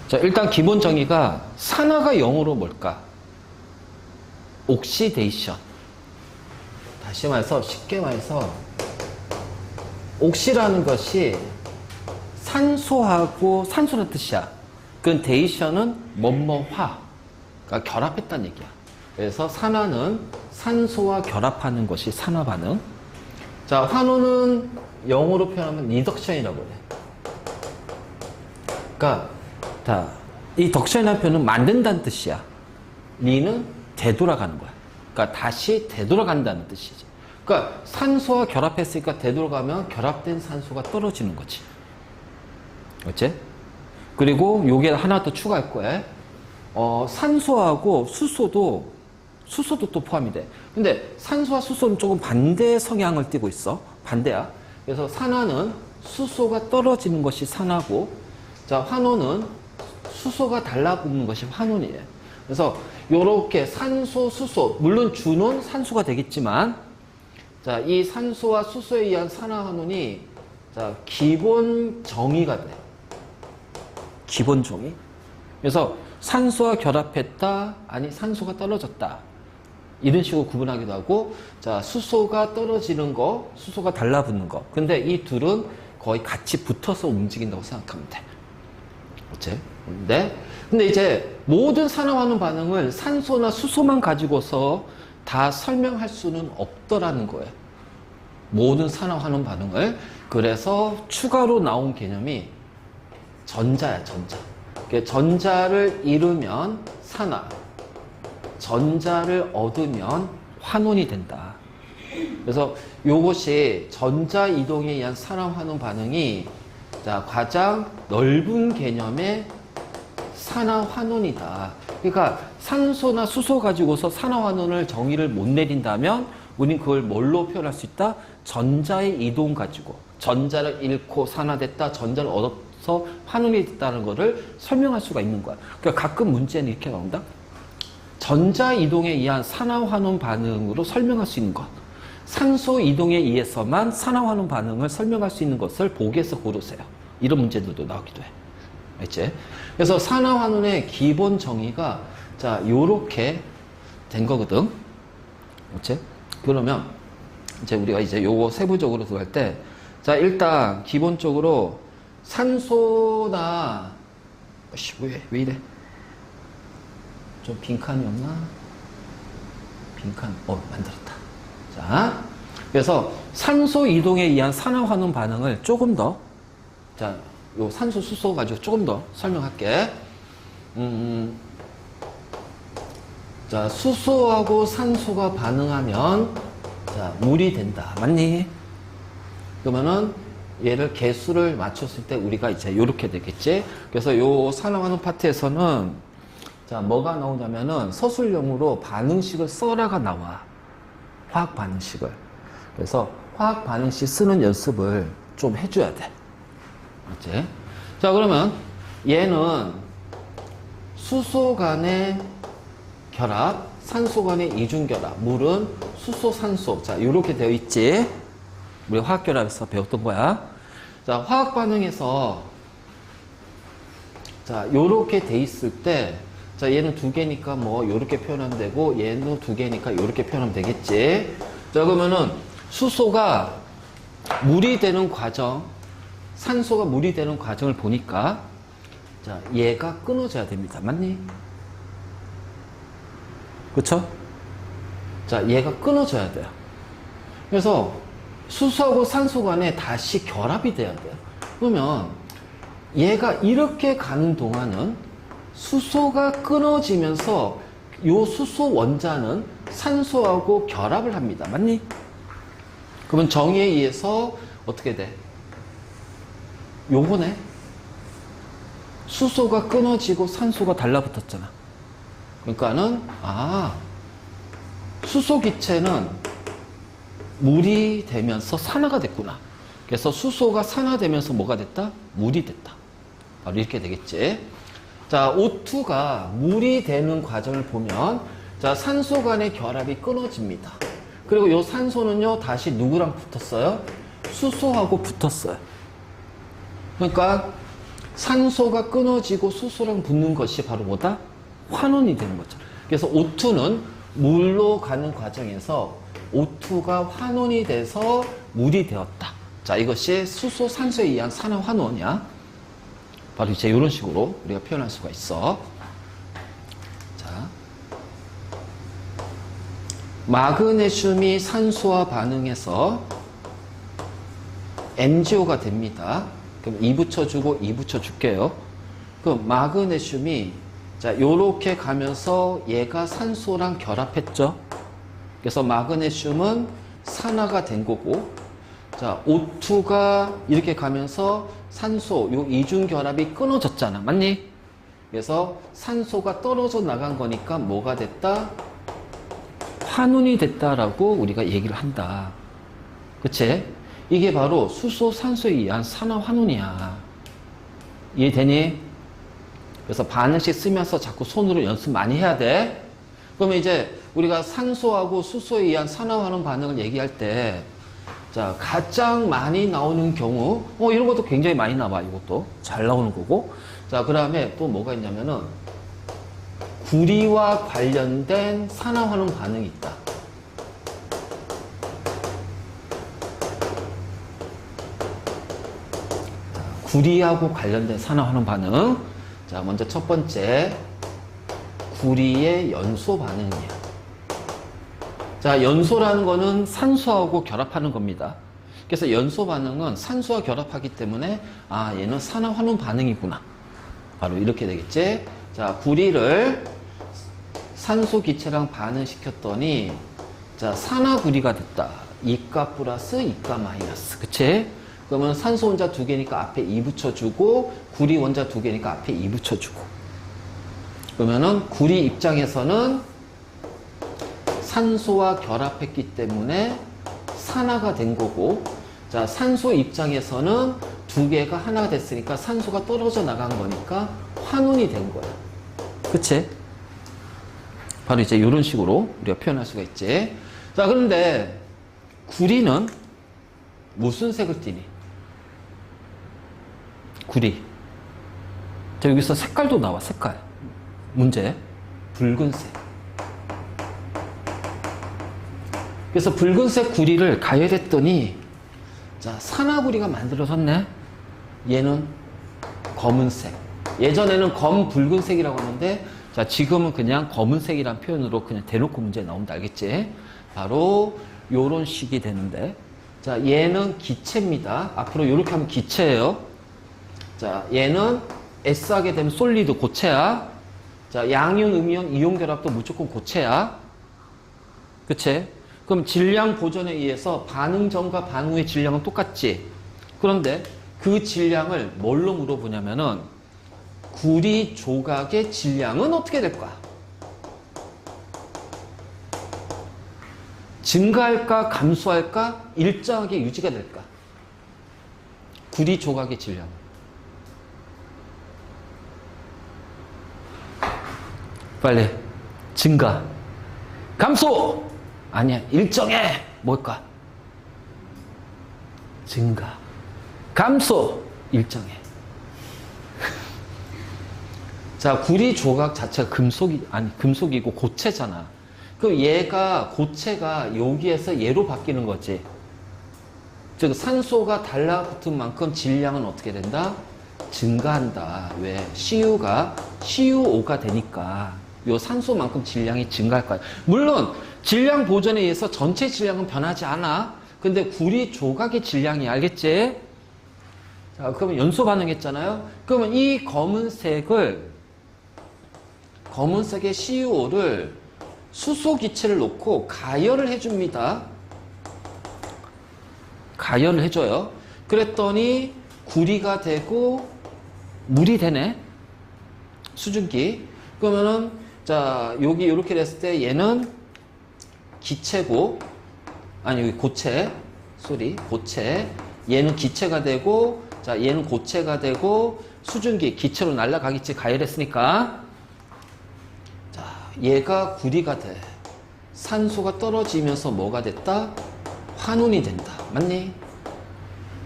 자, 일단 기본 정의가 산화가 영어로 뭘까? 옥시데이션. 다시 말해서 쉽게 말해서 옥시라는 것이 산소하고 산소란 뜻이야. 그 데이션은 뭐뭐화. 그러니까 결합했다는 얘기야. 그래서 산화는 산소와 결합하는 것이 산화 반응. 자, 환호는 영어로 표현하면 리덕션이라고 해. 그러니까 자, 이 덕션이라는 표현은 만든다는 뜻이야. 리는 되돌아가는 거야. 그러니까 다시 되돌아간다는 뜻이지. 그러니까 산소와 결합했으니까 되돌아가면 결합된 산소가 떨어지는 거지. 그렇지? 그리고 요게 하나 더 추가할 거야. 산소하고 수소도 또 포함이 돼. 근데 산소와 수소는 조금 반대 성향을 띠고 있어. 반대야. 그래서 산화는 수소가 떨어지는 것이 산화고, 자, 환호는 수소가 달라붙는 것이 환원이에요. 그래서 요렇게 산소, 수소, 물론 주는 산소가 되겠지만, 자, 이 산소와 수소에 의한 산화 환원이 자, 기본 정의가 돼. 기본 정의. 그래서 산소와 결합했다, 아니 산소가 떨어졌다. 이런 식으로 구분하기도 하고, 자, 수소가 떨어지는 거, 수소가 달라붙는 거. 근데 이 둘은 거의 같이 붙어서 움직인다고 생각하면 돼. 그렇지? 근데 이제 모든 산화환원 반응을 산소나 수소만 가지고서 다 설명할 수는 없더라는 거예요. 모든 산화환원 반응을. 그래서 추가로 나온 개념이 전자야, 전자. 전자를 잃으면 산화, 전자를 얻으면 환원이 된다. 그래서 이것이 전자 이동에 의한 산화 환원 반응이 자, 가장 넓은 개념의 산화 환원이다. 그러니까 산소나 수소 가지고서 산화 환원을 정의를 못 내린다면 우리는 그걸 뭘로 표현할 수 있다? 전자의 이동 가지고 전자를 잃고 산화됐다, 전자를 얻어서 환원이 됐다는 것을 설명할 수가 있는 거야. 그러니까 가끔 문제는 이렇게 나온다. 전자 이동에 의한 산화 환원 반응으로 설명할 수 있는 것. 산소 이동에 의해서만 산화 환원 반응을 설명할 수 있는 것을 보기에서 고르세요. 이런 문제들도 나오기도 해. 알지? 그래서 산화 환원의 기본 정의가 자, 요렇게 된 거거든. 그렇지? 그러면 이제 우리가 이제 요거 세부적으로 들어갈 때 자, 일단 기본적으로 산소나 왜 이래? 좀 빈칸이 없나? 빈칸, 만들었다. 자, 그래서 산소 이동에 의한 산화 환원 반응을 조금 더, 자, 요 산소 수소 가지고 조금 더 설명할게. 자, 수소하고 산소가 반응하면, 자, 물이 된다. 맞니? 그러면은 얘를 개수를 맞췄을 때 우리가 이제 요렇게 되겠지? 그래서 요 산화 환원 파트에서는 자, 뭐가 나오냐면은 서술형으로 반응식을 써라가 나와. 화학 반응식을. 그래서 화학 반응식 쓰는 연습을 좀 해줘야 돼. 맞지? 자, 그러면 얘는 수소 간의 결합, 산소 간의 이중결합, 물은 수소, 산소. 자, 이렇게 되어 있지? 우리 화학결합에서 배웠던 거야. 자, 화학 반응에서 자, 요렇게 돼 있을 때 자, 얘는 두 개니까 뭐 요렇게 표현하면 되고 얘는 두 개니까 요렇게 표현하면 되겠지. 자, 그러면은 수소가 물이 되는 과정, 산소가 물이 되는 과정을 보니까 자, 얘가 끊어져야 됩니다. 맞니? 그쵸? 자, 얘가 끊어져야 돼요. 그래서 수소하고 산소 간에 다시 결합이 돼야 돼요. 그러면 얘가 이렇게 가는 동안은 수소가 끊어지면서 요 수소 원자는 산소하고 결합을 합니다. 맞니? 그러면 정의에 의해서 어떻게 돼? 요거네. 수소가 끊어지고 산소가 달라붙었잖아. 그러니까는 수소 기체는 물이 되면서 산화가 됐구나. 그래서 수소가 산화되면서 뭐가 됐다? 물이 됐다. 바로 이렇게 되겠지. 자, O2가 물이 되는 과정을 보면 자, 산소 간의 결합이 끊어집니다. 그리고 이 산소는요, 다시 누구랑 붙었어요? 수소하고 붙었어요. 그러니까 산소가 끊어지고 수소랑 붙는 것이 바로 뭐다? 환원이 되는 거죠. 그래서 O2는 물로 가는 과정에서 O2가 환원이 돼서 물이 되었다. 자, 이것이 수소, 산소에 의한 산화 환원이야. 바로 이제 이런 식으로 우리가 표현할 수가 있어. 자, 마그네슘이 산소와 반응해서 MgO가 됩니다. 그럼 2 붙여주고 2 붙여줄게요. 그럼 마그네슘이 자, 요렇게 가면서 얘가 산소랑 결합했죠. 그래서 마그네슘은 산화가 된 거고, 자, O2가 이렇게 가면서 산소, 요 이중 결합이 끊어졌잖아. 맞니? 그래서 산소가 떨어져 나간 거니까 뭐가 됐다? 환원이 됐다라고 우리가 얘기를 한다. 그치? 이게 바로 수소, 산소에 의한 산화 환원이야. 이해되니? 그래서 반응식 쓰면서 자꾸 손으로 연습 많이 해야 돼. 그러면 이제 우리가 산소하고 수소에 의한 산화 환원 반응을 얘기할 때, 자, 가장 많이 나오는 경우, 이런 것도 굉장히 많이 나와. 이것도 잘 나오는 거고. 자, 그 다음에 또 뭐가 있냐면은 구리와 관련된 산화 환원 반응이 있다. 자, 구리하고 관련된 산화 환원 반응. 자, 먼저 첫 번째, 구리의 연소 반응이야. 자, 연소라는 거는 산소하고 결합하는 겁니다. 그래서 연소 반응은 산소와 결합하기 때문에 아, 얘는 산화 환원 반응이구나. 바로 이렇게 되겠지. 자, 구리를 산소 기체랑 반응시켰더니 자, 산화구리가 됐다. 이가 플러스 이가 마이너스. 그치? 그러면 산소 원자 2개니까 앞에 2 붙여주고 구리 원자 2개니까 앞에 2 붙여주고. 그러면은 구리 입장에서는 산소와 결합했기 때문에 산화가 된 거고, 자, 산소 입장에서는 2개가 하나가 됐으니까 산소가 떨어져 나간 거니까 환원이 된 거야. 그치? 바로 이제 이런 식으로 우리가 표현할 수가 있지. 자, 그런데 구리는 무슨 색을 띠니? 구리. 자, 여기서 색깔도 나와, 색깔. 문제. 붉은색. 그래서 붉은색 구리를 가열했더니 자, 산화구리가 만들어졌네. 얘는 검은색. 예전에는 검붉은색이라고 하는데 자, 지금은 그냥 검은색이라는 표현으로 그냥 대놓고 문제 나온다. 알겠지? 바로 요런 식이 되는데 자, 얘는 기체입니다. 앞으로 이렇게 하면 기체예요. 자, 얘는 S하게 되면 솔리드 고체야. 자, 양이온, 음이온, 이온 결합도 무조건 고체야. 그치? 그럼 질량 보존에 의해서 반응 전과 반응 후의 질량은 똑같지. 그런데 그 질량을 뭘로 물어보냐면은 구리 조각의 질량은 어떻게 될 거야? 증가할까, 감소할까, 일정하게 유지가 될까? 구리 조각의 질량. 빨리. 증가. 감소! 아니야. 일정해. 뭘까? 증가. 감소. 일정해. 자, 구리 조각 자체가 금속이고 고체잖아. 그럼 얘가, 고체가 여기에서 얘로 바뀌는 거지. 즉, 산소가 달라붙은 만큼 질량은 어떻게 된다? 증가한다. 왜? CU가 CuO가 되니까 요 산소만큼 질량이 증가할 거야. 물론 질량 보존에 의해서 전체 질량은 변하지 않아. 근데 구리 조각의 질량이, 알겠지? 자, 그러면 연소 반응했잖아요. 그러면 이 검은색의 CuO를 수소 기체를 놓고 가열을 해줍니다. 가열을 해줘요. 그랬더니 구리가 되고 물이 되네. 수증기. 그러면은 자, 여기 이렇게 됐을 때 얘는 기체고, 아니 여기 고체, 고체. 얘는 기체가 되고, 자, 얘는 고체가 되고, 수증기 기체로 날아가겠지. 가열했으니까. 자, 얘가 구리가 돼. 산소가 떨어지면서 뭐가 됐다? 환원이 된다. 맞니?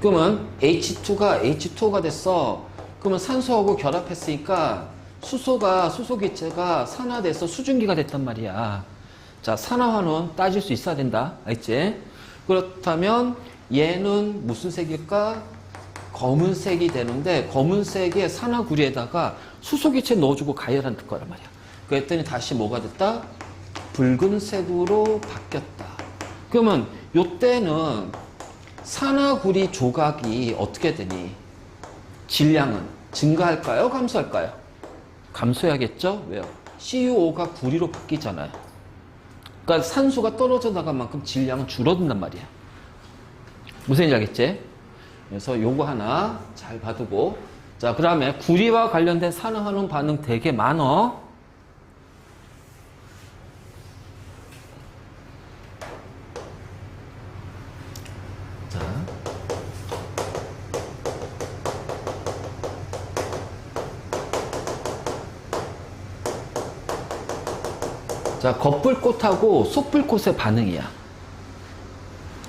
그러면 H2가 H2O가 됐어. 그러면 산소하고 결합했으니까 수소기체가 산화돼서 수증기가 됐단 말이야. 자, 산화환원 따질 수 있어야 된다. 알지? 그렇다면 얘는 무슨 색일까? 검은색이 되는데 검은색의 산화구리에다가 수소기체 넣어주고 가열한 거란 말이야. 그랬더니 다시 뭐가 됐다? 붉은색으로 바뀌었다. 그러면 요때는 산화구리 조각이 어떻게 되니? 질량은 증가할까요? 감소할까요? 감소해야겠죠? 왜요? CuO가 구리로 바뀌잖아요. 그러니까 산소가 떨어져 나간 만큼 질량은 줄어든단 말이야. 무슨 얘기인지 알겠지? 그래서 요거 하나 잘 봐두고, 자, 그 다음에 구리와 관련된 산화환원 반응 되게 많어. 자, 겉불꽃하고 속불꽃의 반응이야.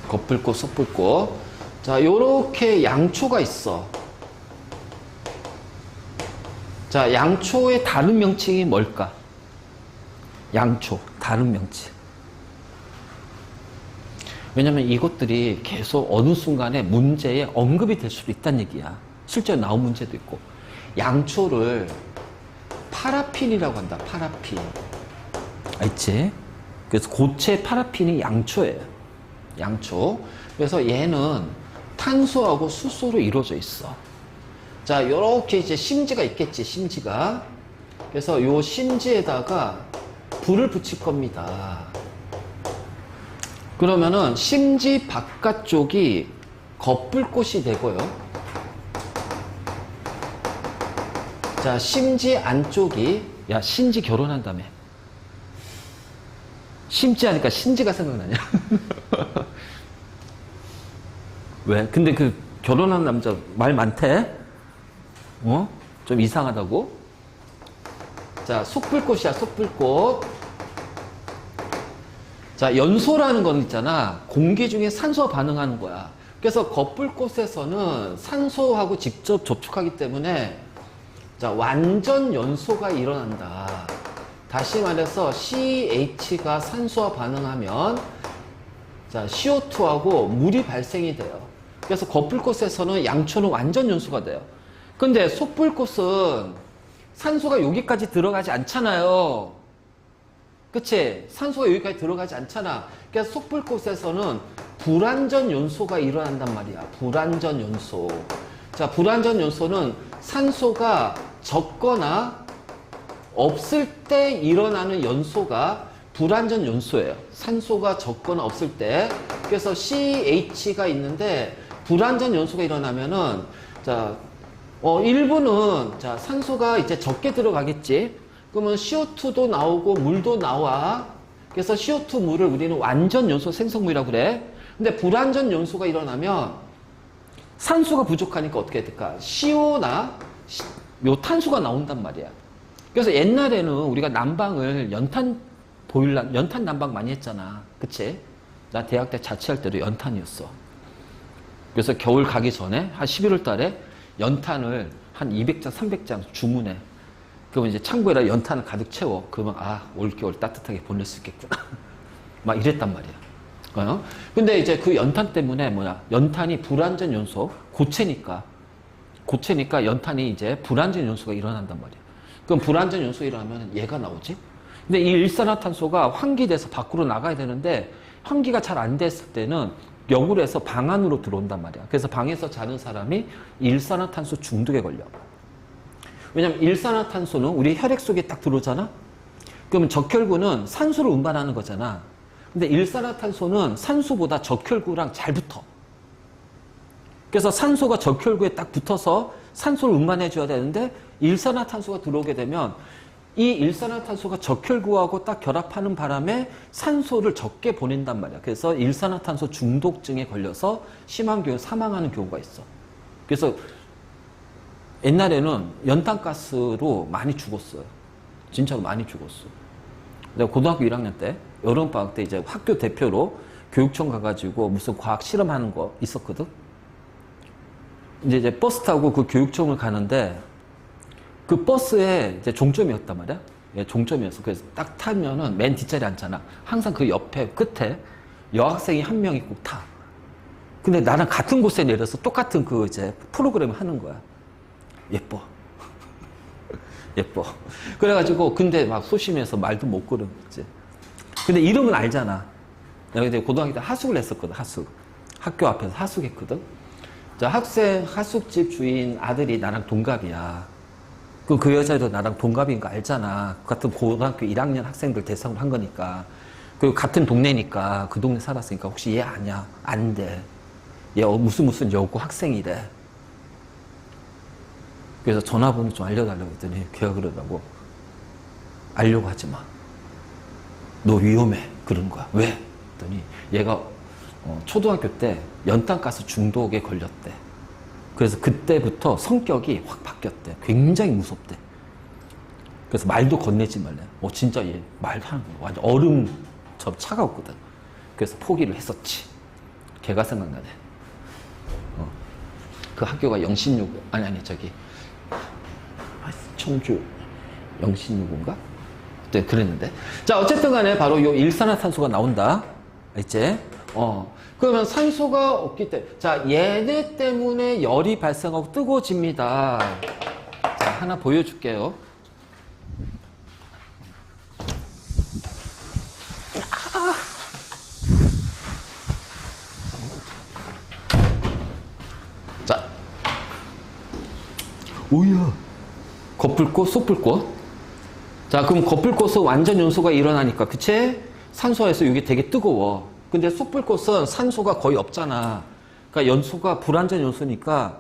겉불꽃, 속불꽃. 자, 요렇게 양초가 있어. 자, 양초의 다른 명칭이 뭘까? 양초, 다른 명칭. 왜냐면 이것들이 계속 어느 순간에 문제에 언급이 될 수도 있다는 얘기야. 실제로 나온 문제도 있고. 양초를 파라핀이라고 한다, 파라핀. 알지? 그래서 고체 파라핀이 양초예요. 양초. 그래서 얘는 탄소하고 수소로 이루어져 있어. 자, 요렇게 이제 심지가 있겠지, 심지가. 그래서 요 심지에다가 불을 붙일 겁니다. 그러면은 심지 바깥쪽이 겉불꽃이 되고요. 자, 심지 안쪽이, 야, 신지 결혼한다며. 심지 하니까 신지가 생각나냐? 왜? 근데 그 결혼한 남자 말 많대? 어? 좀 이상하다고? 자, 속불꽃이야, 속불꽃. 자, 연소라는 건 있잖아. 공기 중에 산소와 반응하는 거야. 그래서 겉불꽃에서는 산소하고 직접 접촉하기 때문에 자, 완전 연소가 일어난다. 다시 말해서 CH가 산소와 반응하면 자, CO2하고 물이 발생이 돼요. 그래서 겉불꽃에서는 양초는 완전 연소가 돼요. 근데 속불꽃은 산소가 여기까지 들어가지 않잖아요. 그치? 산소가 여기까지 들어가지 않잖아. 그래서 속불꽃에서는 불완전 연소가 일어난단 말이야. 불완전 연소. 자, 불완전 연소는 산소가 적거나 없을 때 일어나는 연소가 불완전 연소예요. 산소가 적거나 없을 때. 그래서 CH가 있는데 불완전 연소가 일어나면은 자, 일부는 자, 산소가 이제 적게 들어가겠지. 그러면 CO2도 나오고 물도 나와. 그래서 CO2 물을 우리는 완전 연소 생성물이라고 그래. 근데 불완전 연소가 일어나면 산소가 부족하니까 어떻게 될까? CO나 요 탄소가 나온단 말이야. 그래서 옛날에는 우리가 난방을 연탄 난방 많이 했잖아. 그치? 나 대학 때 자취할 때도 연탄이었어. 그래서 겨울 가기 전에 한 11월 달에 연탄을 한 200장, 300장 주문해. 그러면 이제 창고에다 연탄을 가득 채워. 그러면 올겨울 따뜻하게 보낼 수 있겠구나. 막 이랬단 말이야. 근데 이제 그 연탄 때문에 연탄이 불완전 연소, 고체니까 연탄이 이제 불완전 연소가 일어난단 말이야. 그럼 불완전 연소 일어나면 얘가 나오지? 근데 이 일산화탄소가 환기돼서 밖으로 나가야 되는데 환기가 잘 안 됐을 때는 역으로 해서 방 안으로 들어온단 말이야. 그래서 방에서 자는 사람이 일산화탄소 중독에 걸려. 왜냐면 일산화탄소는 우리 혈액 속에 딱 들어오잖아? 그러면 적혈구는 산소를 운반하는 거잖아. 근데 일산화탄소는 산소보다 적혈구랑 잘 붙어. 그래서 산소가 적혈구에 딱 붙어서 산소를 운반해줘야 되는데 일산화탄소가 들어오게 되면 이 일산화탄소가 적혈구하고 딱 결합하는 바람에 산소를 적게 보낸단 말이야. 그래서 일산화탄소 중독증에 걸려서 심한 경우 사망하는 경우가 있어. 그래서 옛날에는 연탄가스로 많이 죽었어요. 진짜로 많이 죽었어. 내가 고등학교 1학년 때 여름방학 때 이제 학교 대표로 교육청 가가지고 무슨 과학 실험하는 거 있었거든. 이제 버스 타고 그 교육청을 가는데 그 버스에 이제 종점이었단 말이야. 예, 종점이었어. 그래서 딱 타면은 맨 뒷자리에 앉잖아. 항상 그 옆에 끝에 여학생이 한 명이 꼭 타. 근데 나랑 같은 곳에 내려서 똑같은 그 이제 프로그램을 하는 거야. 예뻐. 예뻐. 그래가지고 근데 막 소심해서 말도 못 걸었지. 근데 이름은 알잖아. 내가 이제 고등학교 때 하숙을 했었거든. 하숙. 학교 앞에서 하숙했거든. 자, 하숙집 주인 아들이 나랑 동갑이야. 그 여자도 나랑 동갑인 거 알잖아. 같은 고등학교 1학년 학생들 대상으로 한 거니까. 그리고 같은 동네니까, 그 동네 살았으니까, 혹시 얘 아냐? 안 돼. 얘 무슨 여고 학생이래. 그래서 전화번호 좀 알려달라고 했더니, 걔가 그러더라고. 알려고 하지 마. 너 위험해. 그런 거야. 왜? 했더니, 얘가 초등학교 때 연탄가스 중독에 걸렸대. 그래서 그때부터 성격이 확 바뀌었대. 굉장히 무섭대. 그래서 말도 건네지 말래. 진짜 얘 말하는 거 완전 얼음처럼 차가웠거든. 그래서 포기를 했었지. 걔가 생각나네. 그 학교가 영신여고, 저기 청주 영신여고인가? 네, 그랬는데. 자, 어쨌든 간에 바로 요 일산화탄소가 나온다. 이제 그러면 산소가 없기 때문에, 자, 얘네 때문에 열이 발생하고 뜨거워집니다. 자, 하나 보여줄게요. 자, 오야, 겉불꽃, 속불꽃. 자, 그럼 겉불꽃은 완전 연소가 일어나니까, 그치? 산소에서 이게 되게 뜨거워. 근데 속불꽃은 산소가 거의 없잖아. 그러니까 연소가 불완전 연소니까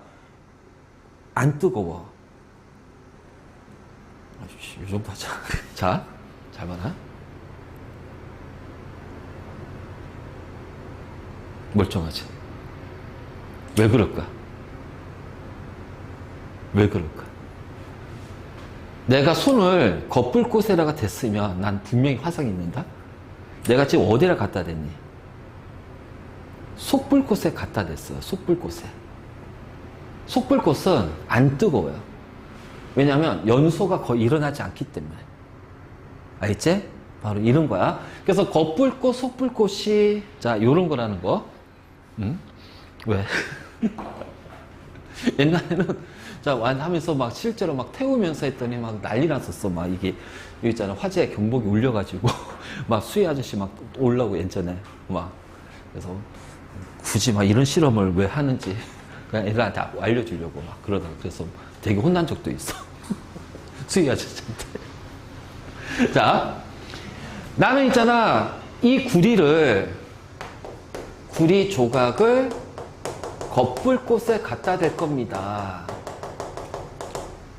안 뜨거워. 이 정도 하자. 자, 잘 봐라. 멀쩡하지? 왜 그럴까? 왜 그럴까? 내가 손을 겉불꽃에다가 댔으면 난 분명히 화상이 있는다? 내가 지금 어디다 갖다 댔니? 속불꽃에 갖다 댔어요. 속불꽃에. 속불꽃은 안 뜨거워요. 왜냐하면 연소가 거의 일어나지 않기 때문에. 알겠지? 바로 이런 거야. 그래서 겉불꽃, 속불꽃이 자 요런 거라는 거. 응? 왜? 옛날에는 자 하면서 막 실제로 막 태우면서 했더니 막 난리 났었어. 막 이게 여기 있잖아. 화재 경보기 울려가지고 막 수혜 아저씨 막 올라오고 예전에 막 그래서 굳이 막 이런 실험을 왜 하는지 그냥 애들한테 알려주려고 막 그러다가 그래서 되게 혼난 적도 있어. 수희 아저씨한테. 자, 나는 있잖아. 이 구리 조각을 겉불꽃에 갖다 댈 겁니다.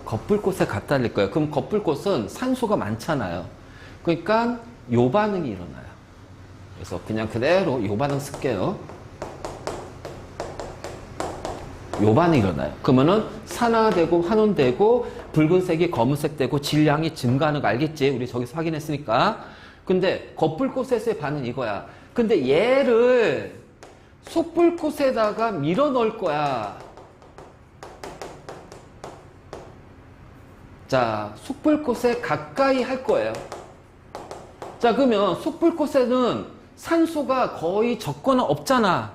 겉불꽃에 갖다 댈 거예요. 그럼 겉불꽃은 산소가 많잖아요. 그러니까 요 반응이 일어나요. 그래서 그냥 그대로 요 반응 쓸게요. 요 반응이 일어나요. 그러면은 산화되고 환원되고 붉은색이 검은색 되고 질량이 증가하는 거 알겠지? 우리 저기서 확인했으니까. 근데 겉불꽃에서의 반응은 이거야. 근데 얘를 속불꽃에다가 밀어 넣을 거야. 자, 속불꽃에 가까이 할 거예요. 자, 그러면 속불꽃에는 산소가 거의 적거나 없잖아.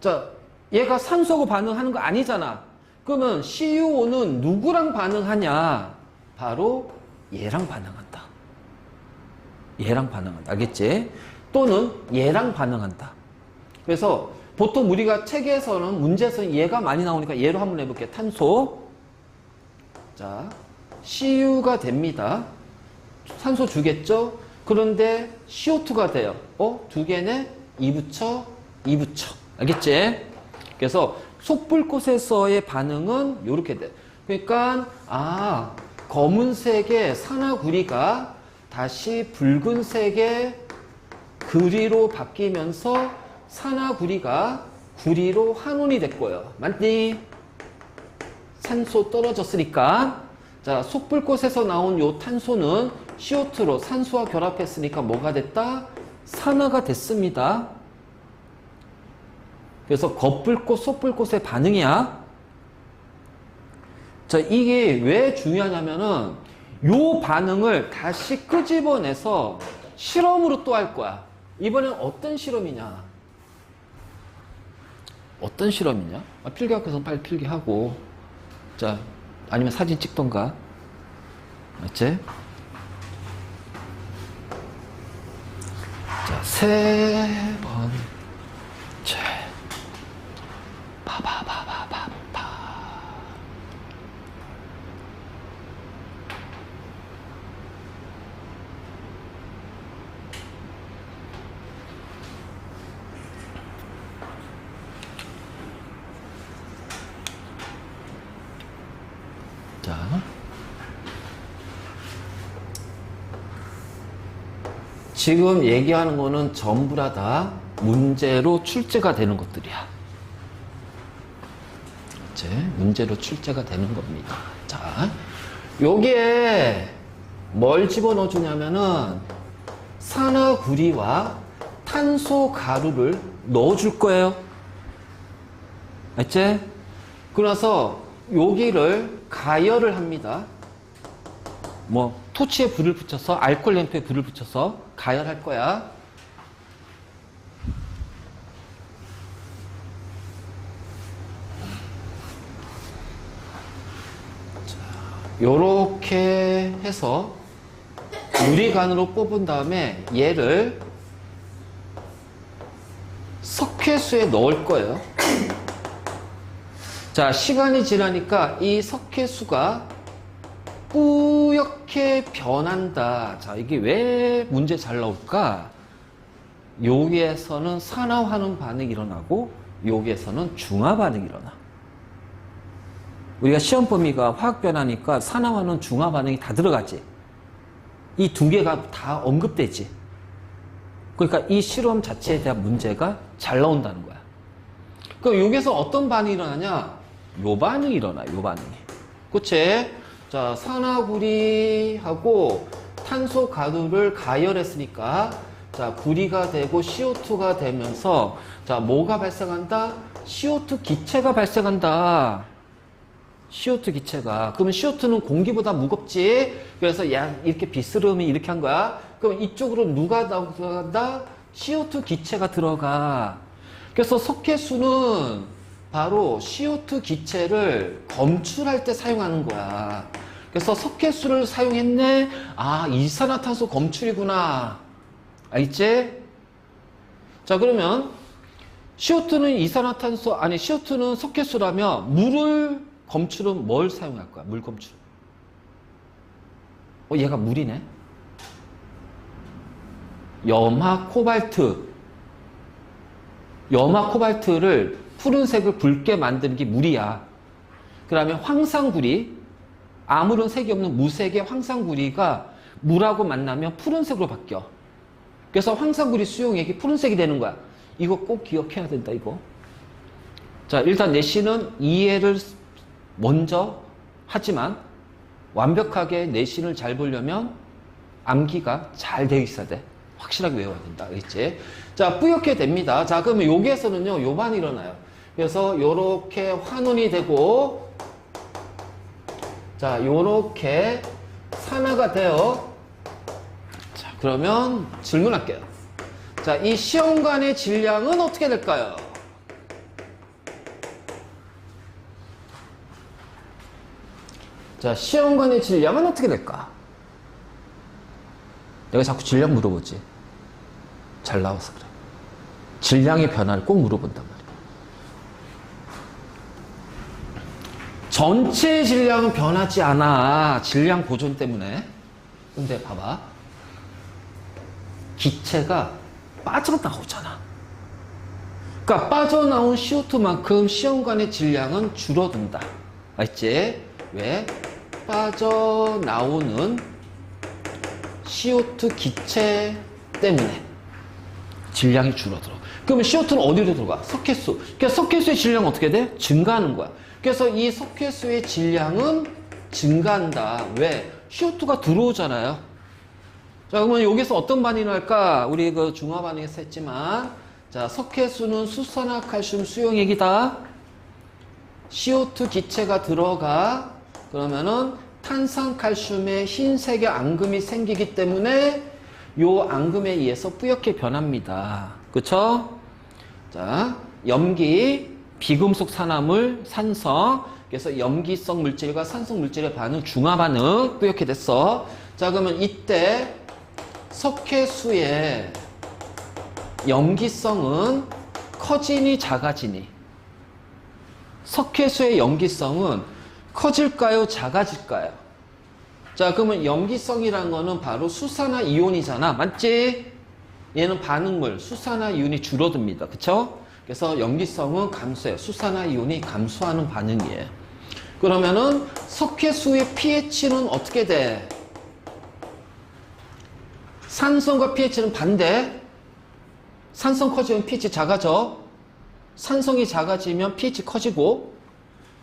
자, 얘가 산소하고 반응하는 거 아니잖아. 그러면 CuO는 누구랑 반응하냐? 바로 얘랑 반응한다. 얘랑 반응한다. 알겠지? 또는 얘랑 반응한다. 그래서 보통 우리가 책에서는 문제에서는 얘가 많이 나오니까 얘로 한번 해볼게요. 탄소. 자, Cu가 됩니다. 산소 주겠죠? 그런데 CO2가 돼요. 두 개네? 2붙여, 2붙여. 알겠지? 그래서 속불꽃에서의 반응은 이렇게 돼. 그러니까 검은색의 산화구리가 다시 붉은색의 구리로 바뀌면서 산화구리가 구리로 환원이 됐고요. 맞니? 산소 떨어졌으니까. 자, 속불꽃에서 나온 요 탄소는 CO2로 산소와 결합했으니까 뭐가 됐다? 산화가 됐습니다. 그래서 겉불꽃, 속불꽃의 반응이야. 자, 이게 왜 중요하냐면은 요 반응을 다시 끄집어내서 실험으로 또 할 거야. 이번엔 어떤 실험이냐? 어떤 실험이냐? 필기할 것은 빨리 필기하고. 자, 아니면 사진 찍던가. 맞지? 자, 3번째. 파파파파파파. 자. 지금 얘기하는 거는 전부 다 문제로 출제가 되는 것들이야. 이제 문제로 출제가 되는 겁니다. 자, 여기에 뭘 집어넣어 주냐면은 산화구리와 탄소 가루를 넣어 줄 거예요. 알지? 그래서 여기를 가열을 합니다. 뭐 토치에 불을 붙여서 알코올 램프에 불을 붙여서 가열할 거야. 자, 요렇게 해서 유리관으로 뽑은 다음에 얘를 석회수에 넣을 거예요. 자, 시간이 지나니까 이 석회수가 뿌옇게 변한다. 자, 이게 왜 문제 잘 나올까? 여기에서는 산화하는 반응이 일어나고 여기에서는 중화 반응이 일어나. 우리가 시험 범위가 화학 변화니까 산화하는 중화 반응이 다 들어가지. 이 두 개가 다 언급되지. 그러니까 이 실험 자체에 대한 문제가 잘 나온다는 거야. 그럼 여기서 어떤 반응이 일어나냐? 요 반응이 일어나, 요 반응이. 그치? 자, 산화구리하고 탄소 가루를 가열했으니까, 자, 구리가 되고 CO2가 되면서, 자, 뭐가 발생한다? CO2 기체가 발생한다. CO2 기체가. 그러면 CO2는 공기보다 무겁지? 그래서 야, 이렇게 비스름이 이렇게 한 거야. 그럼 이쪽으로 누가 들어간다? CO2 기체가 들어가. 그래서 석회수는 바로 CO2 기체를 검출할 때 사용하는 거야. 그래서 석회수를 사용했네. 아, 이산화탄소 검출이구나. 알겠지? 자, 그러면 CO2는 이산화탄소, 아니 CO2는 석회수라면 물을 검출은 뭘 사용할 거야? 물 검출. 얘가 물이네. 염화 코발트. 염화 코발트를 푸른색을 붉게 만드는 게 물이야. 그 다음에 황산구리. 아무런 색이 없는 무색의 황산구리가 물하고 만나면 푸른색으로 바뀌어. 그래서 황산구리 수용액이 푸른색이 되는 거야. 이거 꼭 기억해야 된다, 이거. 자, 일단 내신은 이해를 먼저 하지만 완벽하게 내신을 잘 보려면 암기가 잘 되어 있어야 돼. 확실하게 외워야 된다. 알겠지? 자, 뿌옇게 됩니다. 자, 그러면 여기에서는요, 요 반이 일어나요. 그래서 요렇게 환원이 되고, 자, 요렇게 산화가 돼요. 자, 그러면 질문할게요. 자, 이 시험관의 질량은 어떻게 될까요? 자, 시험관의 질량은 어떻게 될까? 내가 자꾸 질량 물어보지. 잘 나와서 그래. 질량의 변화를 꼭 물어본단 말이야. 전체 질량은 변하지 않아. 질량 보존 때문에. 근데 봐봐. 기체가 빠져나오잖아. 그러니까 빠져나온 CO2만큼 시험관의 질량은 줄어든다. 알지? 왜? 빠져나오는 CO2 기체 때문에 질량이 줄어들어. 그러면 CO2는 어디로 들어가? 석회수. 그러니까 석회수의 질량은 어떻게 돼? 증가하는 거야. 그래서 이 석회수의 질량은 증가한다. 왜? CO2가 들어오잖아요. 자, 그러면 여기서 어떤 반응이 날까? 우리 그 중화 반응에서 했지만, 자, 자, 석회수는 수산화칼슘 수용액이다. CO2 기체가 들어가. 그러면은 탄산칼슘에 흰색의 앙금이 생기기 때문에 요 앙금에 의해서 뿌옇게 변합니다. 그쵸? 자, 염기, 비금속 산화물, 산성. 그래서 염기성 물질과 산성 물질의 반응, 중화 반응, 뿌옇게 됐어. 자, 그러면 이때 석회수의 염기성은 커지니 작아지니? 석회수의 염기성은 커질까요? 작아질까요? 자, 그러면 염기성이라는 거는 바로 수산화 이온이잖아. 맞지? 얘는 반응물, 수산화 이온이 줄어듭니다. 그쵸? 그래서 염기성은 감소해요. 수산화 이온이 감소하는 반응이에요. 그러면은 석회수의 pH는 어떻게 돼? 산성과 pH는 반대. 산성 커지면 pH 작아져. 산성이 작아지면 pH 커지고.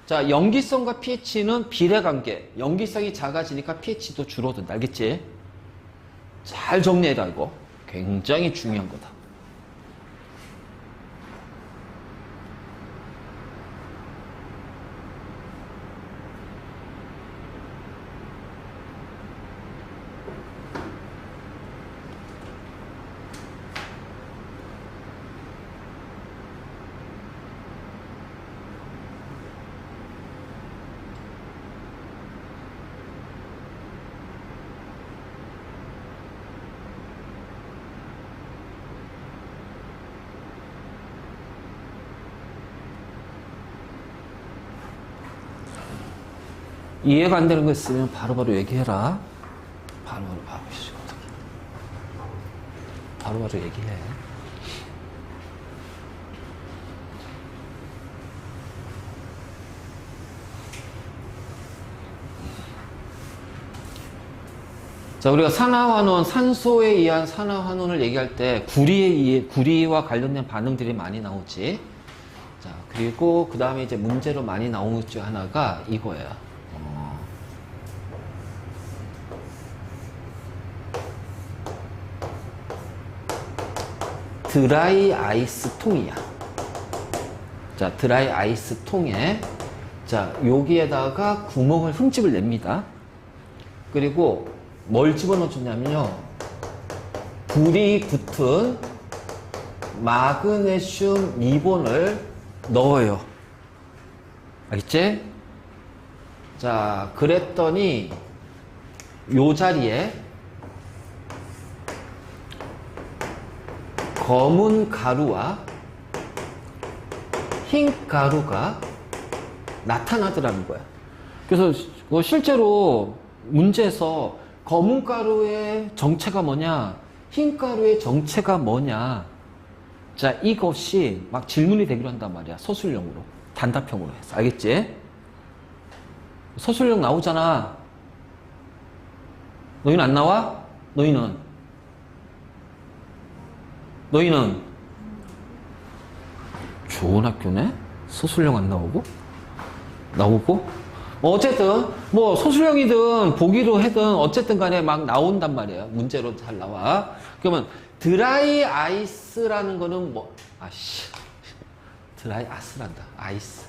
자, 염기성과 pH는 비례관계. 염기성이 작아지니까 pH도 줄어든다. 알겠지? 잘 정리해라 이거. 굉장히 중요한 거다. 이해가 안 되는 거 있으면 바로바로 얘기해라. 바로바로 바로바로 얘기해. 자, 우리가 산화환원, 산소에 의한 산화환원을 얘기할 때 구리와 관련된 반응들이 많이 나오지. 자, 그리고 그 다음에 이제 문제로 많이 나오는 것 중 하나가 이거예요. 드라이 아이스 통이야. 자, 드라이 아이스 통에, 자, 여기에다가 구멍을 흠집을 냅니다. 그리고 뭘 집어넣어 주냐면요. 불이 붙은 마그네슘 리본을 넣어요. 알겠지? 자, 그랬더니 요 자리에 검은 가루와 흰 가루가 나타나더라는 거야. 그래서 실제로 문제에서 검은 가루의 정체가 뭐냐, 흰 가루의 정체가 뭐냐, 자, 이것이 막 질문이 되기로 한단 말이야. 서술형으로, 단답형으로 해서. 알겠지? 서술형 나오잖아. 너희는 안 나와? 너희는 좋은 학교네? 서술형 안 나오고? 어쨌든 뭐 서술형이든 보기로 하든 어쨌든 간에 막 나온단 말이에요. 문제로 잘 나와. 그러면 드라이 아이스라는 거는 뭐, 드라이 아스란다. 아이스.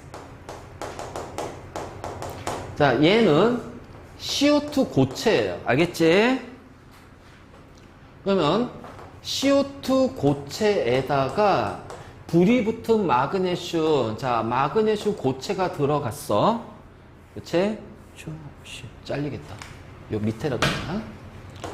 자, 얘는 CO2 고체예요. 알겠지? 그러면 CO2 고체에다가 불이 붙은 마그네슘, 자, 마그네슘 고체가 들어갔어. 그치? 잘리겠다. 요 밑에라도 있나?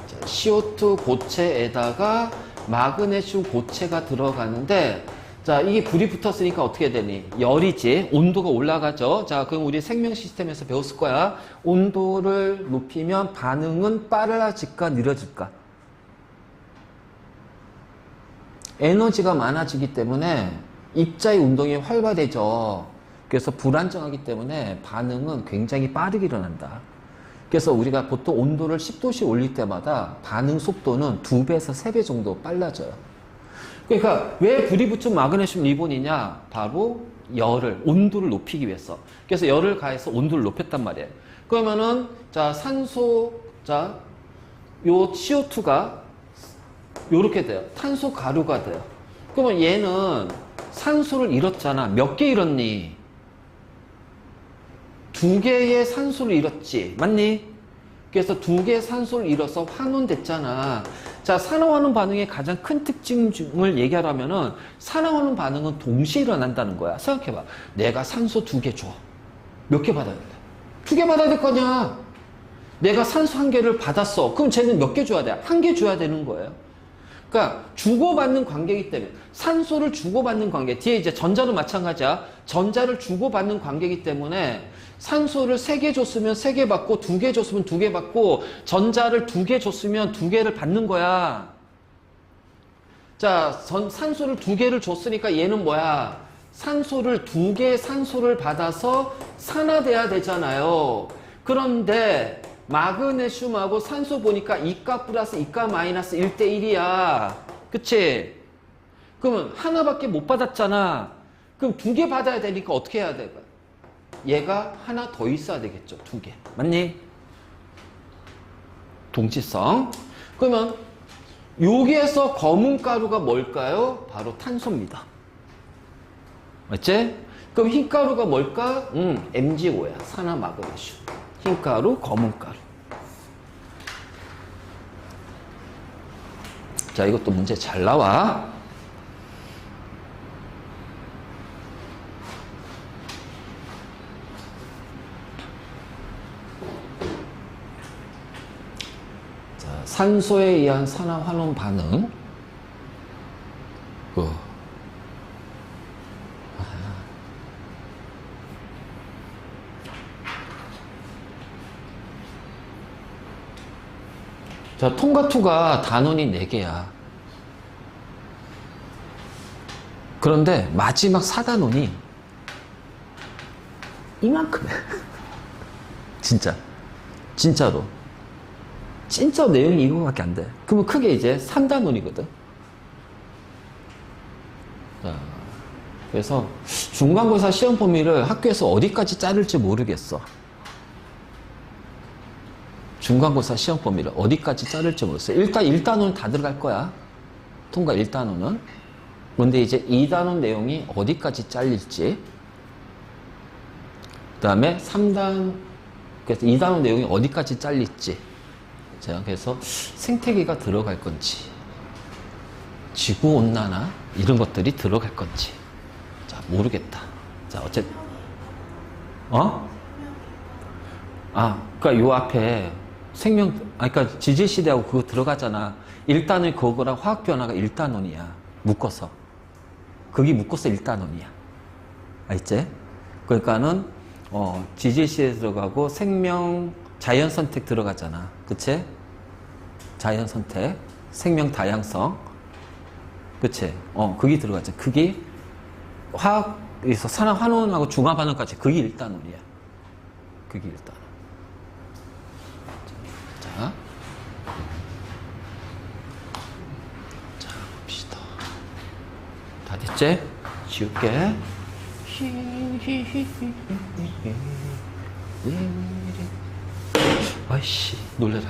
자, CO2 고체에다가 마그네슘 고체가 들어가는데, 자, 이게 불이 붙었으니까 어떻게 되니? 열이지. 온도가 올라가죠. 자, 그럼 우리 생명 시스템에서 배웠을 거야. 온도를 높이면 반응은 빨라질까, 느려질까? 에너지가 많아지기 때문에 입자의 운동이 활발해져. 그래서 불안정하기 때문에 반응은 굉장히 빠르게 일어난다. 그래서 우리가 보통 온도를 10도씩 올릴 때마다 반응 속도는 2배에서 3배 정도 빨라져요. 그러니까 왜 불이 붙은 마그네슘 리본이냐? 바로 온도를 높이기 위해서. 그래서 열을 가해서 온도를 높였단 말이에요. 그러면은, 자, 자, 요 CO2가 요렇게 돼요. 탄소 가루가 돼요. 그러면 얘는 산소를 잃었잖아. 몇 개 잃었니? 2개의 산소를 잃었지. 맞니? 그래서 2개의 산소를 잃어서 환원됐잖아. 자, 산화환원 반응의 가장 큰 특징을 얘기하라면은 산화환원 반응은 동시에 일어난다는 거야. 생각해봐. 내가 산소 2개 줘. 몇 개 받아야 돼? 2개 받아야 될 거 아니야. 내가 산소 1개를 받았어. 그럼 쟤는 몇 개 줘야 돼? 1개 줘야 되는 거예요. 그러니까 주고받는 관계이기 때문에 산소를 주고받는 관계. 뒤에 이제 전자도 마찬가지야. 전자를 주고받는 관계이기 때문에 산소를 3개 줬으면 3개 받고 2개 줬으면 2개 받고 전자를 2개 줬으면 2개를 받는 거야. 자, 산소를 2개를 줬으니까 얘는 뭐야? 산소를 2개의 산소를 받아서 산화돼야 되잖아요. 그런데 마그네슘하고 산소 보니까 이가 플러스 이가 마이너스 1대1이야. 그치? 그러면 하나밖에 못 받았잖아. 그럼 2개 받아야 되니까 어떻게 해야 돼? 얘가 하나 더 있어야 되겠죠. 2개. 맞니? 동치성. 그러면 여기에서 검은 가루가 뭘까요? 바로 탄소입니다. 맞지? 그럼 흰 가루가 뭘까? MgO야. 산화마그네슘. 흰 가루, 검은 가루. 자, 이것도 문제 잘 나와. 자, 산소에 의한 산화환원 반응. 자, 통과2가 단원이 4개야. 그런데 마지막 4단원이 이만큼 해. 진짜. 진짜로. 진짜 내용이 이거밖에 안 돼. 그러면 크게 이제 3단원이거든. 자, 그래서 중간고사 시험 범위를 학교에서 어디까지 자를지 모르겠어. 중간고사 시험 범위를 어디까지 자를지 모르겠어요. 일단 1단원은 다 들어갈 거야. 통과 1단원은. 그런데 이제 2단원 내용이 어디까지 잘릴지. 그 다음에 3단, 그래서 2단원 내용이 어디까지 잘릴지. 자, 그래서 생태계가 들어갈 건지, 지구온난화, 이런 것들이 들어갈 건지. 자, 모르겠다. 자, 어쨌든. 그러니까 요 앞에 그러니까 지질시대하고 그거 들어가잖아. 1단원 그거랑 화학변화가 1단원이야. 묶어서. 그게 묶어서 1단원이야. 알지? 그러니까는, 지질시대 들어가고 자연선택 들어가잖아. 그치? 자연선택, 생명 다양성. 그치? 그게 들어가죠. 그게 화학에서 산화환원하고 중화반응까지 그게 1단원이야. 그게 1단원. 자, 봅시다. 다 됐지? 지울게. 아이씨, 놀래라.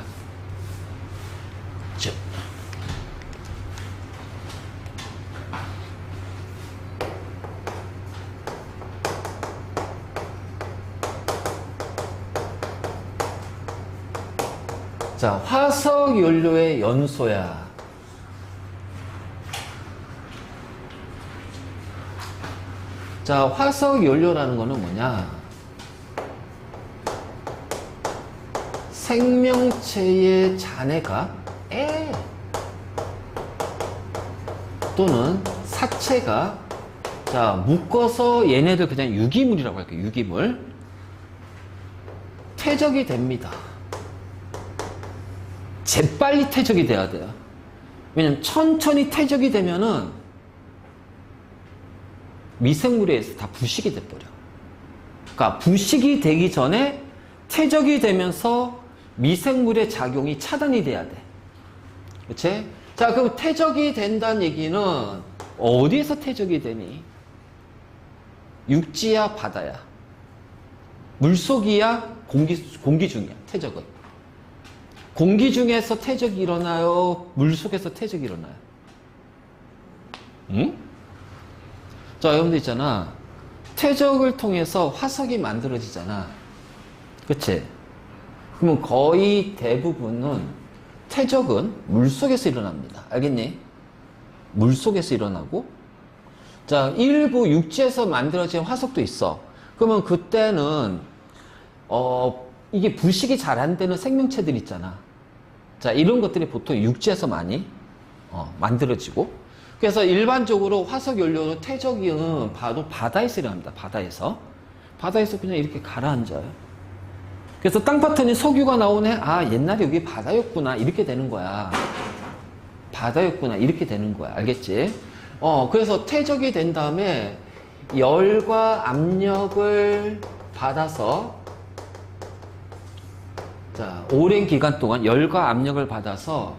자. 자, 화석 연료의 연소야. 자, 화석 연료라는 거는 뭐냐? 생명체의 잔해가 또는 사체가 묶어서 얘네들 그냥 유기물이라고 할게요. 유기물. 퇴적이 됩니다. 재빨리 퇴적이 돼야 돼요. 왜냐면 천천히 퇴적이 되면은 미생물에 의해서 다 부식이 돼버려. 그러니까 부식이 되기 전에 퇴적이 되면서 미생물의 작용이 차단이 돼야 돼. 그치? 자, 그럼 퇴적이 된다는 얘기는 어디에서 퇴적이 되니? 육지야, 바다야? 물속이야, 공기 중이야, 퇴적은? 공기 중에서 퇴적이 일어나요? 물속에서 퇴적이 일어나요? 응? 자, 여러분들 있잖아. 퇴적을 통해서 화석이 만들어지잖아. 그치? 그러면 거의 대부분은 퇴적은 물속에서 일어납니다. 알겠니? 물속에서 일어나고, 자, 일부 육지에서 만들어진 화석도 있어. 그러면 그때는, 이게 부식이 잘 안 되는 생명체들 있잖아. 자, 이런 것들이 보통 육지에서 많이, 만들어지고. 그래서 일반적으로 화석 연료는 퇴적은 바로 바다에서 일어납니다. 바다에서. 바다에서 그냥 이렇게 가라앉아요. 그래서 땅바탕에 석유가 나오네. 아, 옛날에 여기 바다였구나. 이렇게 되는 거야. 바다였구나. 이렇게 되는 거야. 알겠지? 그래서 퇴적이 된 다음에 열과 압력을 받아서, 자, 오랜 기간 동안 열과 압력을 받아서,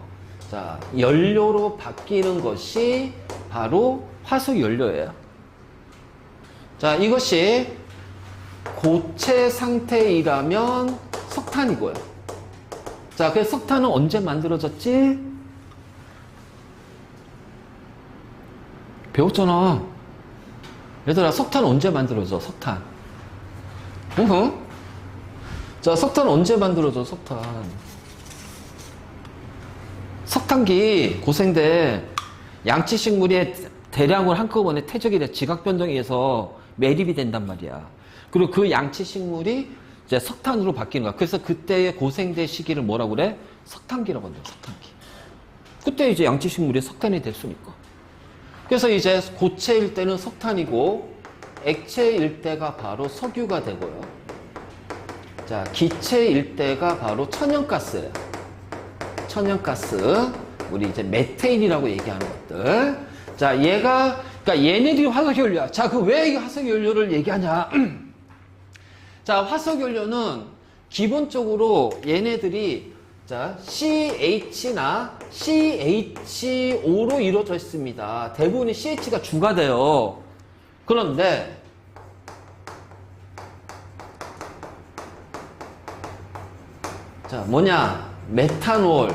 자, 연료로 바뀌는 것이 바로 화석 연료예요. 자, 이것이 고체 상태이라면 석탄이고요. 자, 그래서 석탄은 언제 만들어졌지? 배웠잖아. 얘들아, 석탄 언제 만들어져? 석탄. 자, 석탄 언제 만들어져? 석탄. 석탄기 고생돼. 양치식물이 대량으로 한꺼번에 퇴적이 돼 지각 변동에 의해서 매립이 된단 말이야. 그리고 그 양치식물이 이제 석탄으로 바뀌는 거야. 그래서 그때의 고생대 시기를 뭐라고 그래? 석탄기라고 한다. 석탄기. 그때 이제 양치식물이 석탄이 될 수 있고. 그래서 이제 고체일 때는 석탄이고 액체일 때가 바로 석유가 되고요. 자, 기체일 때가 바로 천연가스예요. 천연가스. 우리 이제 메테인이라고 얘기하는 것들. 자, 그러니까 얘네들이 화석연료야. 자, 왜 화석연료를 얘기하냐? 자, 화석연료는 기본적으로 얘네들이 자, CH나 CHO로 이루어져 있습니다. 대부분이 CH가 주가 돼요. 그런데 자, 뭐냐? 메탄올,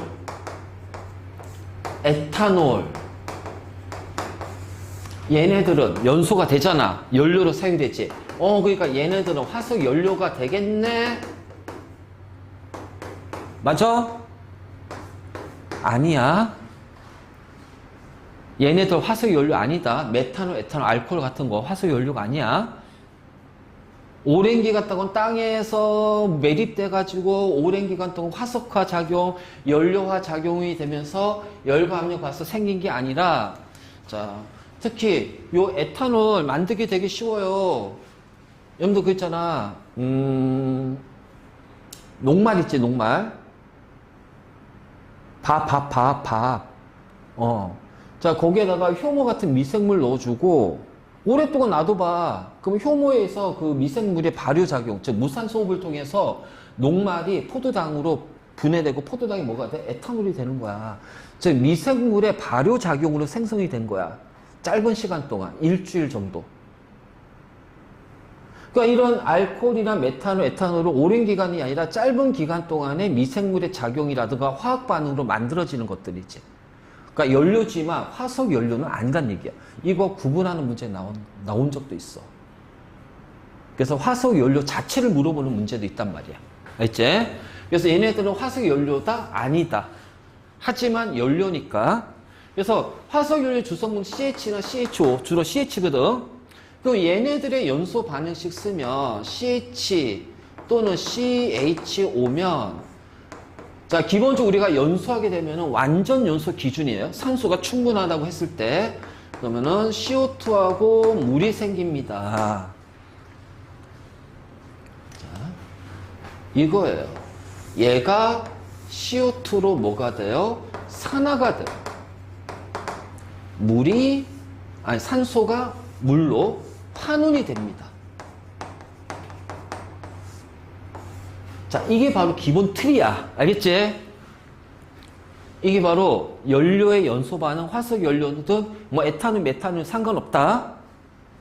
에탄올, 얘네들은 연소가 되잖아. 연료로 사용되지. 그러니까 얘네들은 화석 연료가 되겠네? 맞아? 아니야. 얘네들 화석 연료 아니다. 메탄올, 에탄올, 알코올 같은 거 화석 연료가 아니야. 오랜 기간 동안 땅에서 매립돼가지고 오랜 기간 동안 화석화 작용, 연료화 작용이 되면서 열과 압력 가서 생긴 게 아니라, 자, 특히 요 에탄올 만들기 되게 쉬워요. 여러분들 그 있잖아. 녹말 있지, 녹말. 밥. 자, 거기에다가 효모 같은 미생물 넣어주고 오랫동안 놔둬봐. 그럼 효모에서 그 미생물의 발효작용, 즉 무산소호흡을 통해서 녹말이 포도당으로 분해되고 포도당이 뭐가 돼? 에탄올이 되는 거야. 즉 미생물의 발효작용으로 생성이 된 거야. 짧은 시간 동안, 일주일 정도. 그러니까 이런 알코올이나 메탄올, 에탄올은 오랜 기간이 아니라 짧은 기간 동안에 미생물의 작용이라든가 화학 반응으로 만들어지는 것들이지. 그러니까 연료지만 화석 연료는 아니란 얘기야. 이거 구분하는 문제 나온 적도 있어. 그래서 화석 연료 자체를 물어보는 문제도 있단 말이야. 알지? 그래서 얘네들은 화석 연료다? 아니다. 하지만 연료니까. 그래서 화석 연료 주성분 CH나 CHO, 주로 CH거든. 그럼 얘네들의 연소 반응식 쓰면 CH 또는 CHO면, 자, 기본적으로 우리가 연소하게 되면은 완전 연소 기준이에요. 산소가 충분하다고 했을 때. 그러면은 CO2하고 물이 생깁니다. 자, 이거예요. 얘가 CO2로 뭐가 돼요? 산화가 돼요. 산소가 물로 환원이 됩니다. 자, 이게 바로 기본 틀이야. 알겠지? 이게 바로 연료의 연소 반응, 화석 연료든 뭐 에탄올, 메탄올 상관없다.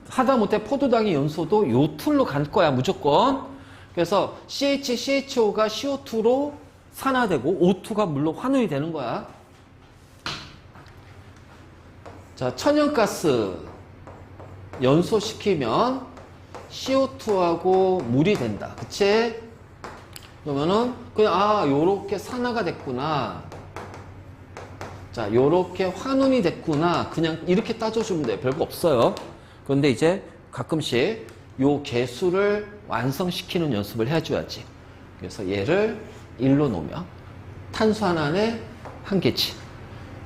하다못해 포도당의 연소도 요 틀로 갈 거야, 무조건. 그래서 CH, CHO가 CO2로 산화되고 O2가 물로 환원이 되는 거야. 자, 천연가스 연소시키면 CO2하고 물이 된다. 그치? 그러면은 그냥 요렇게 산화가 됐구나. 자, 요렇게 환원이 됐구나. 그냥 이렇게 따져주면 돼요. 별거 없어요. 그런데 이제 가끔씩 요 개수를 완성시키는 연습을 해줘야지. 그래서 얘를 1로 놓으면 탄수화물에 1개치.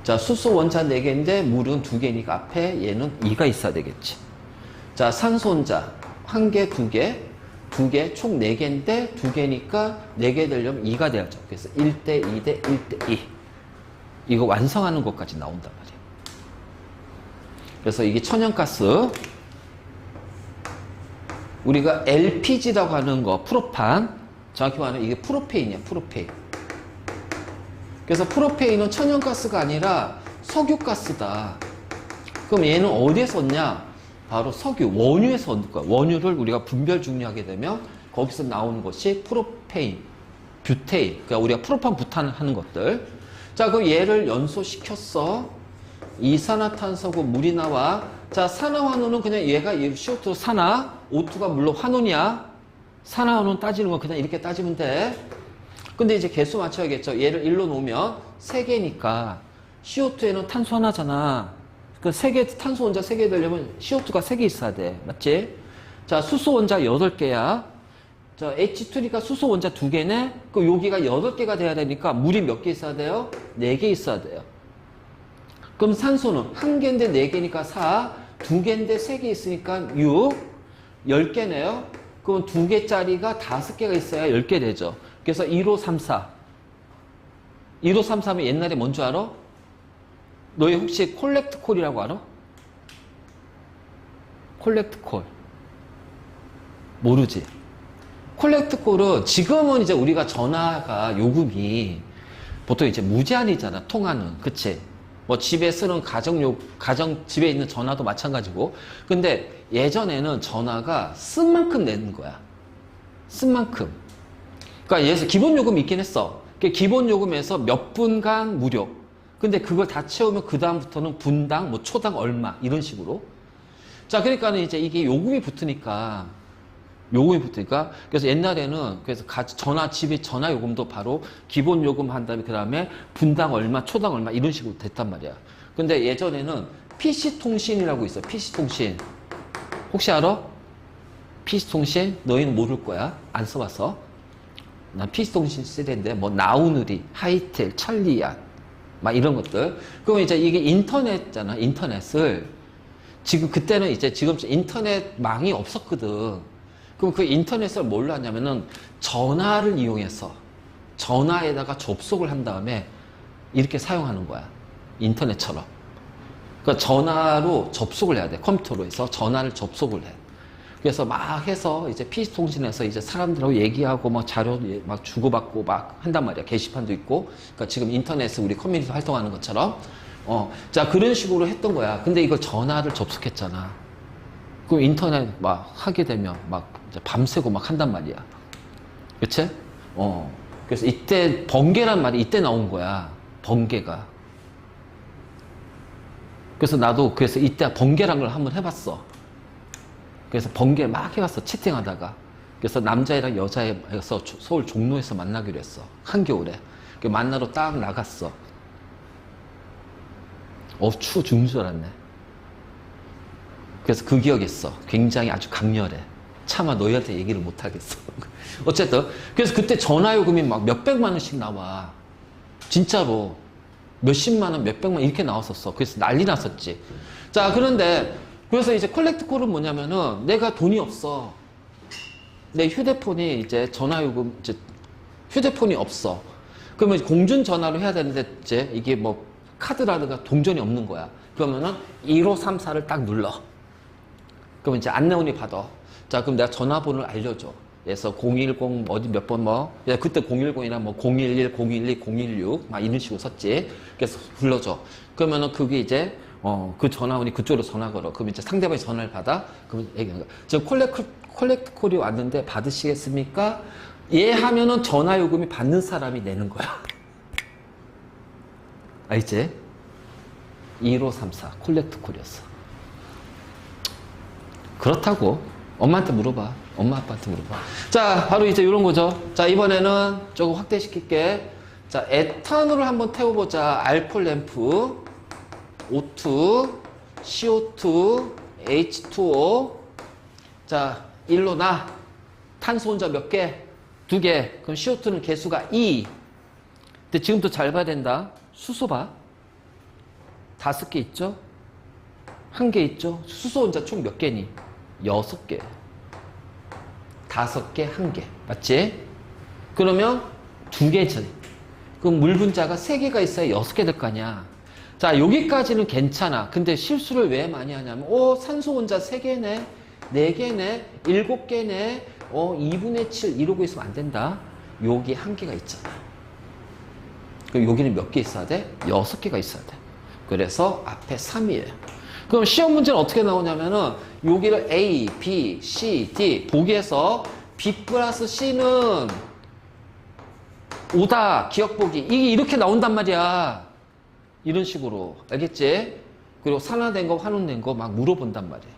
자, 수소 원자 4개인데 물은 2개니까 앞에 얘는 2가 있어야 되겠지. 자, 산소 원자 1개, 2개, 2개, 총 4개인데 2개니까 4개 되려면 2가 돼야죠. 그래서 1대 2대 1대 2. 이거 완성하는 것까지 나온단 말이에요. 그래서 이게 천연가스. 우리가 LPG라고 하는 거, 프로판. 정확히 말하면 이게 프로페인이야, 프로페인. 그래서 프로페인은 천연가스가 아니라 석유가스다. 그럼 얘는 어디에 썼냐? 바로 석유, 원유에 썼을 거야. 원유를 우리가 분별 중류하게 되면 거기서 나오는 것이 프로페인, 뷰테인. 그러니까 우리가 프로판, 부탄을 하는 것들. 자, 그럼 얘를 연소시켰어. 이산화탄소고 물이 나와. 자, 산화환원은 그냥 얘가 CO2 산화, O2가 물론 환원이야. 산화환원 따지는 건 그냥 이렇게 따지면 돼. 근데 이제 개수 맞춰야겠죠. 얘를 1로 놓으면 3개니까 CO2에는 탄소 하나잖아. 그 3개, 탄소 원자 3개 되려면 CO2가 3개 있어야 돼. 맞지? 자, 수소 원자 8개야. 자, H2니까 수소 원자 2개네? 그 여기가 8개가 돼야 되니까 물이 몇 개 있어야 돼요? 4개 있어야 돼요. 그럼 산소는 1개인데 4개니까 4, 2개인데 3개 있으니까 6, 10개네요? 그럼 2개짜리가 5개가 있어야 10개 되죠. 그래서 1호 3, 4. 1호 3, 4면 옛날에 뭔 줄 알아? 너희 혹시 콜렉트 콜이라고 알아? 콜렉트 콜. 모르지? 콜렉트 콜은 지금은 이제 우리가 전화가 요금이 보통 이제 무제한이잖아, 통화는. 그치? 뭐 집에 쓰는 집에 있는 전화도 마찬가지고. 근데 예전에는 전화가 쓴 만큼 내는 거야. 쓴 만큼. 그러니까 예를 들어서 기본 요금이 있긴 했어. 기본 요금에서 몇 분간 무료. 근데 그걸 다 채우면 그다음부터는 분당, 뭐 초당 얼마, 이런 식으로. 자, 그러니까는 이제 이게 요금이 붙으니까, 그래서 옛날에는, 그래서 집에 전화 요금도 바로 기본 요금 한 다음에 그 다음에 분당 얼마, 초당 얼마, 이런 식으로 됐단 말이야. 근데 예전에는 PC통신이라고 있어, PC통신. 혹시 알아? PC통신? 너희는 모를 거야. 안 써봐서. 난 PC통신 세대인데, 뭐, 나우누리, 하이텔, 천리안, 막 이런 것들. 그럼 이제 이게 인터넷잖아, 인터넷을. 그때는 이제 지금 인터넷망이 없었거든. 그럼 그 인터넷을 뭘로 하냐면은 전화를 이용해서 전화에다가 접속을 한 다음에 이렇게 사용하는 거야. 인터넷처럼. 그러니까 전화로 접속을 해야 돼. 컴퓨터로 해서 전화를 접속을 해. 그래서 막 해서 이제 PC통신에서 이제 사람들하고 얘기하고 막 자료 막 주고받고 막 한단 말이야. 게시판도 있고. 그러니까 지금 인터넷에 우리 커뮤니티 활동하는 것처럼. 자, 그런 식으로 했던 거야. 근데 이걸 전화를 접속했잖아. 그럼 인터넷 막 하게 되면 막 밤새고 막 한단 말이야. 그치? 그래서 이때 번개란 말이 이때 나온 거야. 번개가. 그래서 나도 이때 번개란 걸 한번 해봤어. 그래서 번개 막 해봤어. 채팅하다가. 그래서 남자애랑 여자애서 서울 종로에서 만나기로 했어. 한겨울에. 만나러 딱 나갔어. 추워 죽는 줄 알았네. 그래서 그 기억이 있어. 굉장히 아주 강렬해. 차마 너희한테 얘기를 못 하겠어. 어쨌든. 그래서 그때 전화요금이 막 몇백만 원씩 나와. 진짜로. 몇십만 원, 몇백만 원 이렇게 나왔었어. 그래서 난리 났었지. 자, 그런데, 그래서 이제 콜렉트 콜은 뭐냐면은 내가 돈이 없어. 내 휴대폰이 이제 전화요금, 이제 휴대폰이 없어. 그러면 공중전화로 해야 되는데 이제 이게 뭐 카드라든가 동전이 없는 거야. 그러면은 1534를 딱 눌러. 그럼 이제 안내원이 받아. 자, 그럼 내가 전화번호를 알려줘. 그래서 010 어디 몇 번 뭐, 그때 010이나 뭐 011, 012, 016 막 이런 식으로 썼지. 그래서 불러줘. 그러면은 그게 이제 그 전화원이 그쪽으로 전화 걸어. 그럼 이제 상대방이 전화를 받아. 그럼 얘기하는 거야. 지금 콜렉트 콜이 왔는데 받으시겠습니까? 예 하면은 전화 요금이 받는 사람이 내는 거야. 알지? 1534 콜렉트 콜이었어. 그렇다고 엄마한테 물어봐. 엄마 아빠한테 물어봐. 자, 바로 이제 이런 거죠. 자, 이번에는 조금 확대시킬게. 자, 에탄올을 한번 태워보자. 알코올 램프, O2, CO2, H2O. 자, 일로 나. 탄소 혼자 몇 개? 2개. 그럼 CO2는 개수가 2. 근데 지금도 잘 봐야 된다. 수소 봐. 5개 있죠? 1개 있죠? 수소 혼자 총 몇 개니? 6개. 5개, 1개. 맞지? 그러면 2개지. 그럼 물 분자가 3개가 있어야 6개 될 거 아니야. 자, 여기까지는 괜찮아. 근데 실수를 왜 많이 하냐면, 산소 혼자 3개네, 4개네, 7개네, 2분의 7 이러고 있으면 안 된다. 여기 1개가 있잖아. 그럼 여기는 몇 개 있어야 돼? 6개가 있어야 돼. 그래서 앞에 3이에요. 그럼 시험 문제는 어떻게 나오냐면은 여기를 A, B, C, D 보기에서 B 플러스 C는 5다. 기억 보기. 이게 이렇게 나온단 말이야. 이런 식으로. 알겠지? 그리고 산화된 거, 환원된 거 막 물어본단 말이야.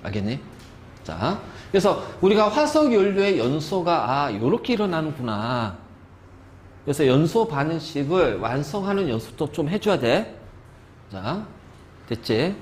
알겠니? 자, 그래서 우리가 화석 연료의 연소가 요렇게 일어나는구나. 그래서 연소 반응식을 완성하는 연습도 좀 해줘야 돼. 자, 됐지?